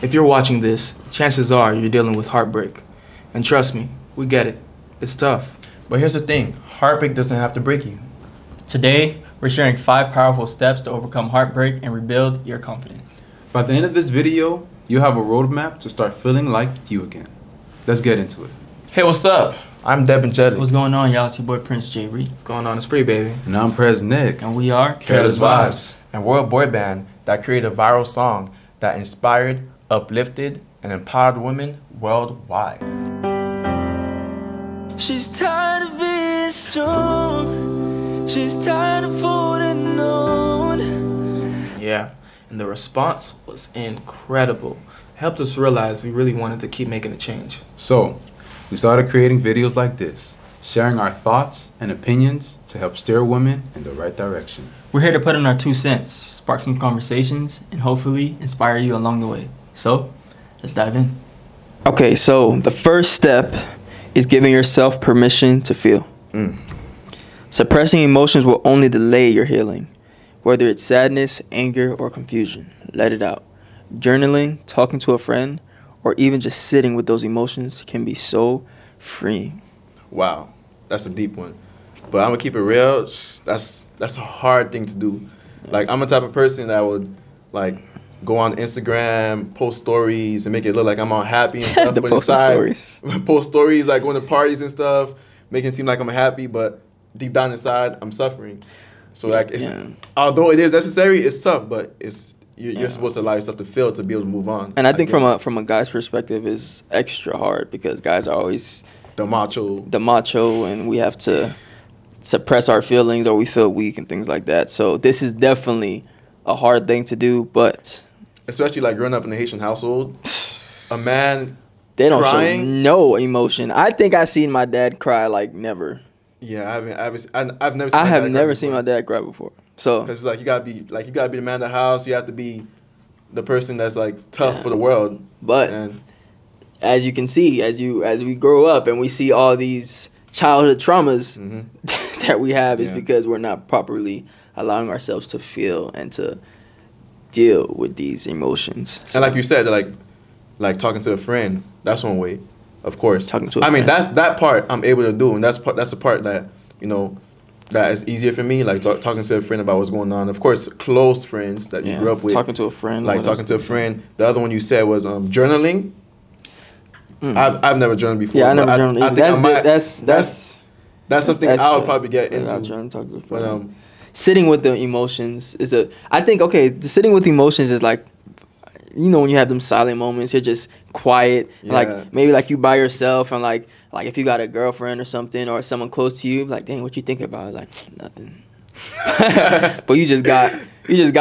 If you're watching this, chances are you're dealing with heartbreak. And trust me, we get it. It's tough. But here's the thing, heartbreak doesn't have to break you. Today, we're sharing 5 powerful steps to overcome heartbreak and rebuild your confidence. By the end of this video, you have a roadmap to start feeling like you again. Let's get into it. Hey, what's up? I'm Deb and Jelly. What's going on, y'all? It's your boy Prince J. Reed. What's going on? It's free, baby. And I'm Prez Nick. And we are Careless Vibes. And we're a boy band that created a viral song that inspired, uplifted, and empowered women worldwide. She's tired of being strong. She's tired of holding on. Yeah, and the response was incredible. It helped us realize we really wanted to keep making a change. So, we started creating videos like this, sharing our thoughts and opinions to help steer women in the right direction. We're here to put in our 2 cents, spark some conversations, and hopefully inspire you along the way. So, let's dive in. Okay, so the first step is giving yourself permission to feel. Suppressing emotions will only delay your healing, whether it's sadness, anger, or confusion. Let it out. Journaling, talking to a friend, or even just sitting with those emotions can be so freeing. Wow, that's a deep one. But I'm gonna keep it real. That's a hard thing to do. Like, I'm the type of person that would like go on Instagram, post stories, and make it look like I'm all happy and stuff. But inside, post stories like going to parties and stuff, making it seem like I'm happy, but deep down inside, I'm suffering. So like, it's, although it is necessary, it's tough, but it's you're supposed to allow yourself to feel to be able to move on. And I think from a guy's perspective, is extra hard because guys are always the macho, and we have to suppress our feelings or we feel weak and things like that. So this is definitely a hard thing to do, but especially like growing up in the Haitian household, a man they don't crying, show no emotion. I think I've seen my dad cry like never. Yeah, I've never. I have never seen my dad cry before. So because like you gotta be the man of the house. You have to be the person that's like tough for the world. But as you can see, as we grow up and we see all these childhood traumas that we have, is because we're not properly allowing ourselves to feel and to deal with these emotions. So, and like you said, like talking to a friend, that's one way, of course. Talking to a friend. mean, that part I'm able to do, and that's the part that, you know, that is easier for me, like talking to a friend about what's going on. Of course, close friends that you grew up with. Talking to a friend. Like talking to a friend. The other one you said was journaling. I've never journaled before. Yeah, I never journaled. That's something I would probably get into. Trying to talk to a friend. Sitting with the emotions is I think, sitting with emotions is like, you know, when you have them silent moments, you're just quiet. Yeah. Like, maybe like you by yourself and like if you got a girlfriend or something or someone close to you, like, dang, what you think about? Like, nothing. But you just got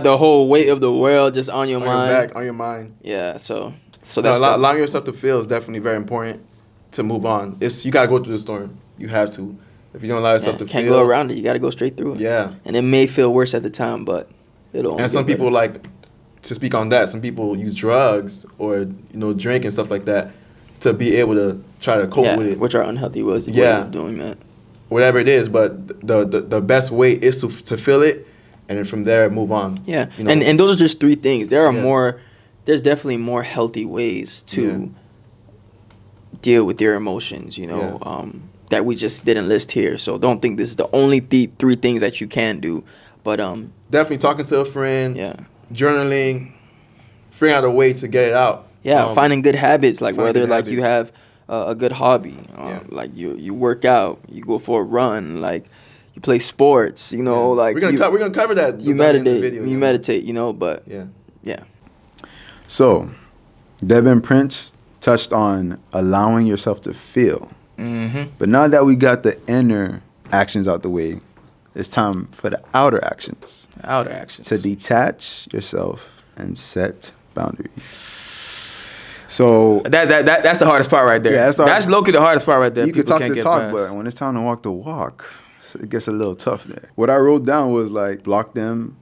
the whole weight of the world just on your mind. On your mind. Yeah, so that's allowing yourself to feel is definitely very important to move on. You gotta go through the storm. You have to. If you don't allow yourself to feel, can't go around it. You got to go straight through it. Yeah. And it may feel worse at the time, but it'll. And some people like to speak on that. Some people use drugs or drink and stuff like that to be able to try to cope with it, which are unhealthy ways of doing that. Whatever it is, but the best way is to feel it, and then from there move on. Yeah. And those are just 3 things. There are more. There's definitely more healthy ways to deal with your emotions. You know. That we just didn't list here, so don't think this is the only 3 things that you can do. But definitely talking to a friend, journaling, figuring out a way to get it out. Finding good habits, like whether like you have a good hobby, like you work out, you go for a run, like you play sports, you know, like we're gonna cover that. You meditate, you know, but So, Devin Prince touched on allowing yourself to feel. But now that we got the inner actions out the way, it's time for the outer actions. To detach yourself and set boundaries. So that's the hardest part right there. Yeah, that's low-key the hardest part right there. You can talk the talk, but when it's time to walk the walk, it gets a little tough there. What I wrote down was like block them,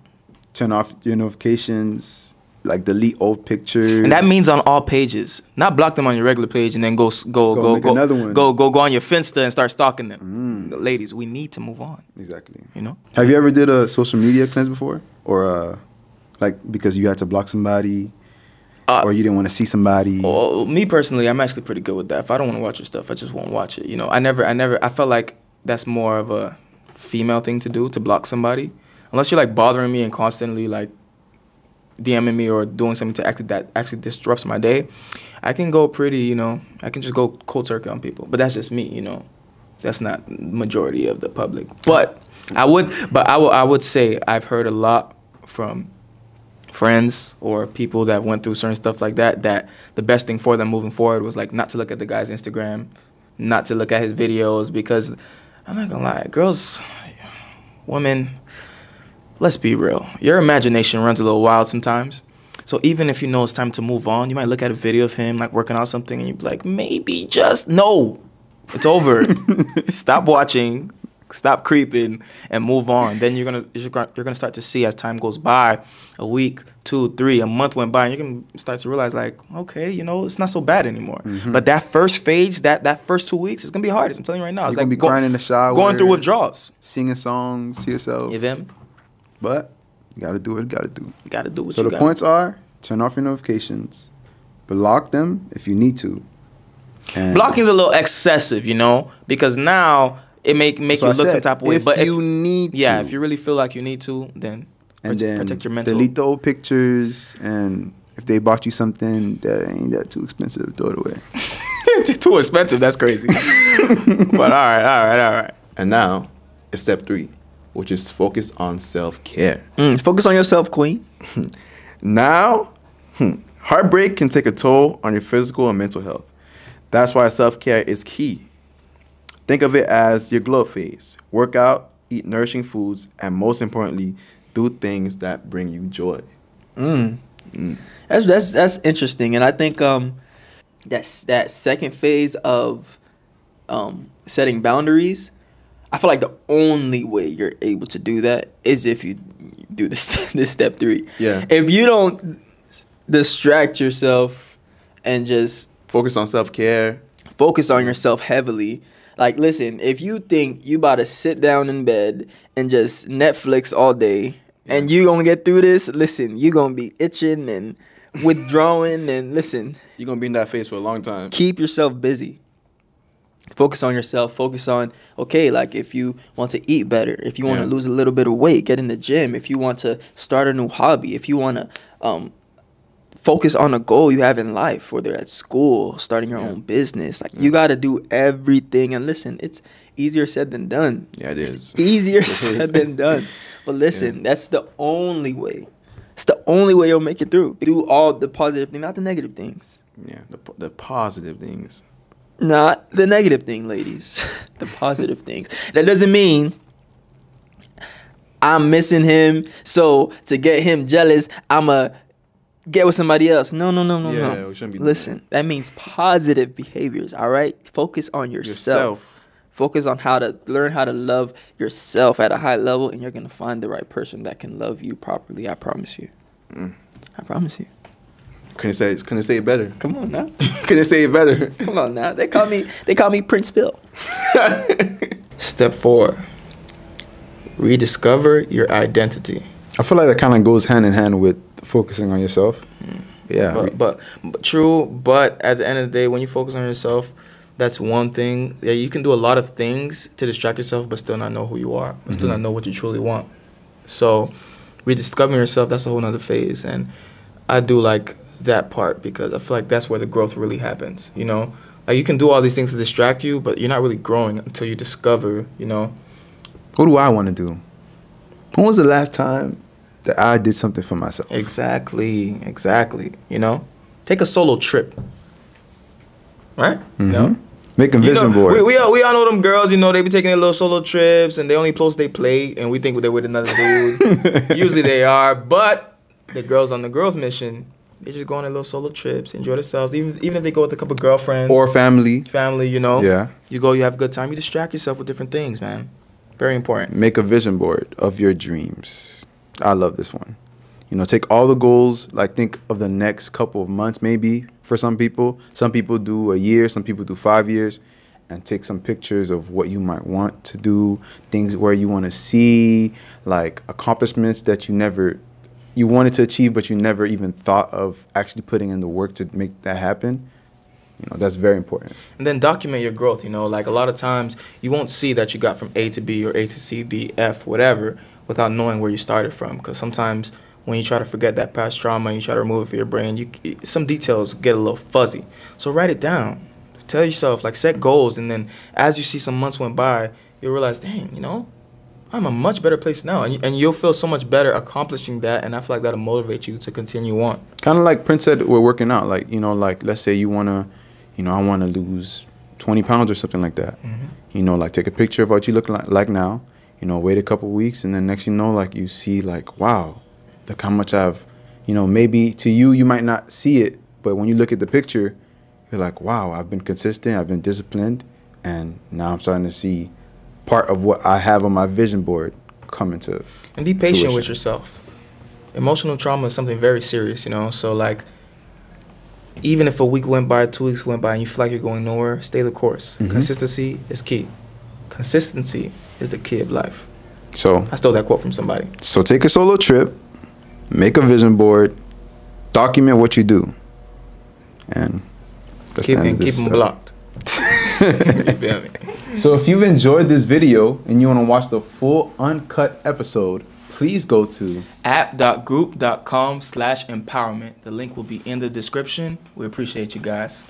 turn off your notifications, like delete old pictures. And that means on all pages. Not block them on your regular page and then go another one. Go on your Finsta and start stalking them. Ladies, we need to move on. Exactly. You know? Have you ever did a social media cleanse before? Or like because you had to block somebody? or you didn't want to see somebody? Well, me personally, I'm actually pretty good with that. If I don't want to watch your stuff, I just won't watch it. You know, I felt like that's more of a female thing to do, to block somebody. Unless you're like bothering me and constantly like DMing me or doing something that actually disrupts my day, I can go pretty, you know, I can just go cold turkey on people. But that's just me, you know. That's not majority of the public. But I would say I've heard a lot from friends or people that went through certain stuff like that, that the best thing for them moving forward was like not to look at the guy's Instagram, not to look at his videos, because I'm not gonna lie, girls, women, let's be real. Your imagination runs a little wild sometimes. So even if you know it's time to move on, you might look at a video of him like working out something and you'd be like, maybe just no. It's over. Stop watching, stop creeping, and move on. Then you're gonna start to see as time goes by, a week, 2, 3, a month went by, and you can start to realize like, okay, you know, it's not so bad anymore. But that first phase, that first 2 weeks, it's gonna be hard. I'm telling you right now. It's You're like gonna be crying in the shower, going through withdrawals, singing songs to yourself. You feel me? But you gotta do what you gotta do. You gotta do what So you the gotta points are: turn off your notifications, block them if you need to. And Blocking's a little excessive, you know, because now it make so you I look some said, type of way. if But you need yeah, to. if you really feel like you need to, then And then protect your mental. delete the old pictures, and if they bought you something that ain't that too expensive, throw it away. Too expensive. That's crazy. But all right. And now, it's step 3, which is focus on self-care. Focus on yourself, queen. Now, heartbreak can take a toll on your physical and mental health. That's why self-care is key. Think of it as your glow phase. Work out, eat nourishing foods, and most importantly, do things that bring you joy. That's interesting, and I think that second phase of setting boundaries, I feel like the only way you're able to do that is if you do this step 3. Yeah. If you don't distract yourself and just Focus on self-care. focus on yourself heavily. Like, listen, if you think you about to sit down in bed and just Netflix all day and you gonna get through this, listen, you gonna be itching and withdrawing, and listen, You're going to be in that phase for a long time. keep yourself busy. Focus on yourself. Focus on, okay, like if you want to eat better, if you want to Yeah. lose a little bit of weight, get in the gym. If you want to start a new hobby, if you want to focus on a goal you have in life, whether at school, starting your own business. Like, you got to do everything. And listen, it's easier said than done. Yeah, it is. It's easier said than done. But listen, that's the only way. It's the only way you'll make it through. Do all the positive things, not the negative things. Yeah, the positive things. Not the negative thing, ladies. The positive things. That doesn't mean I'm missing him, so to get him jealous, I'ma get with somebody else. No. Yeah, we shouldn't be doing Listen, that means positive behaviors, all right? Focus on yourself. Focus on how to learn how to love yourself at a high level, and you're going to find the right person that can love you properly. I promise you. I promise you. Couldn't say it better. Come on now. Couldn't say it better. Come on now. They call me Prince Phil. Step 4. Rediscover your identity. I feel like that kind of goes hand in hand with focusing on yourself. Yeah. But true, but at the end of the day, when you focus on yourself, that's one thing. Yeah, you can do a lot of things to distract yourself, but still not know who you are, but still not know what you truly want. So rediscovering yourself, that's a whole nother phase. And I do like that part because I feel like that's where the growth really happens, you know? Like, you can do all these things to distract you, but you're not really growing until you discover, you know? What do I want to do? When was the last time that I did something for myself? Exactly. You know? Take a solo trip. Right? You know? Make a vision board. We all know them girls, you know, they be taking their little solo trips and they only post they plate and we think they're with another dude. Usually they are, but the girls on the growth mission, they just go on their little solo trips, enjoy themselves, even if they go with a couple girlfriends. Or family. Family, you know. Yeah. You go, you have a good time, you distract yourself with different things, man. Very important. Make a vision board of your dreams. I love this one. You know, take all the goals, like think of the next couple of months maybe for some people. Some people do a year, some people do 5 years, and take some pictures of what you might want to do, things where you want to see, like accomplishments that you never you wanted to achieve, but you never even thought of actually putting in the work to make that happen, you know, that's very important. And then document your growth, you know, like a lot of times you won't see that you got from A to B or A to C, D, F, whatever, without knowing where you started from. Because sometimes when you try to forget that past trauma and you try to remove it from your brain, some details get a little fuzzy. So write it down. Tell yourself, like, set goals, and then as you see some months went by, you'll realize, dang, you know, I'm a much better place now. And you'll feel so much better accomplishing that, and I feel like that'll motivate you to continue on. Kind of like Prince said, we're working out. Like, you know, like, let's say you want to, you know, I want to lose 20 pounds or something like that. You know, like, take a picture of what you look like now, you know, wait a couple weeks, and then next you know, like, you see, like, wow, look how much I've, you know, maybe to you, you might not see it, but when you look at the picture, you're like, wow, I've been consistent, I've been disciplined, and now I'm starting to see part of what I have on my vision board come into And be patient fruition. with yourself. Emotional trauma is something very serious, you know, so like, even if a week went by, 2 weeks went by, and you feel like you're going nowhere, stay the course. Consistency is key. Consistency is the key of life. So I stole that quote from somebody. So take a solo trip, make a vision board, document what you do, and that's the end of this Keep them stuff. blocked. You feel me? So if you've enjoyed this video and you want to watch the full uncut episode, please go to app.group.com/empowerment. The link will be in the description. We appreciate you guys.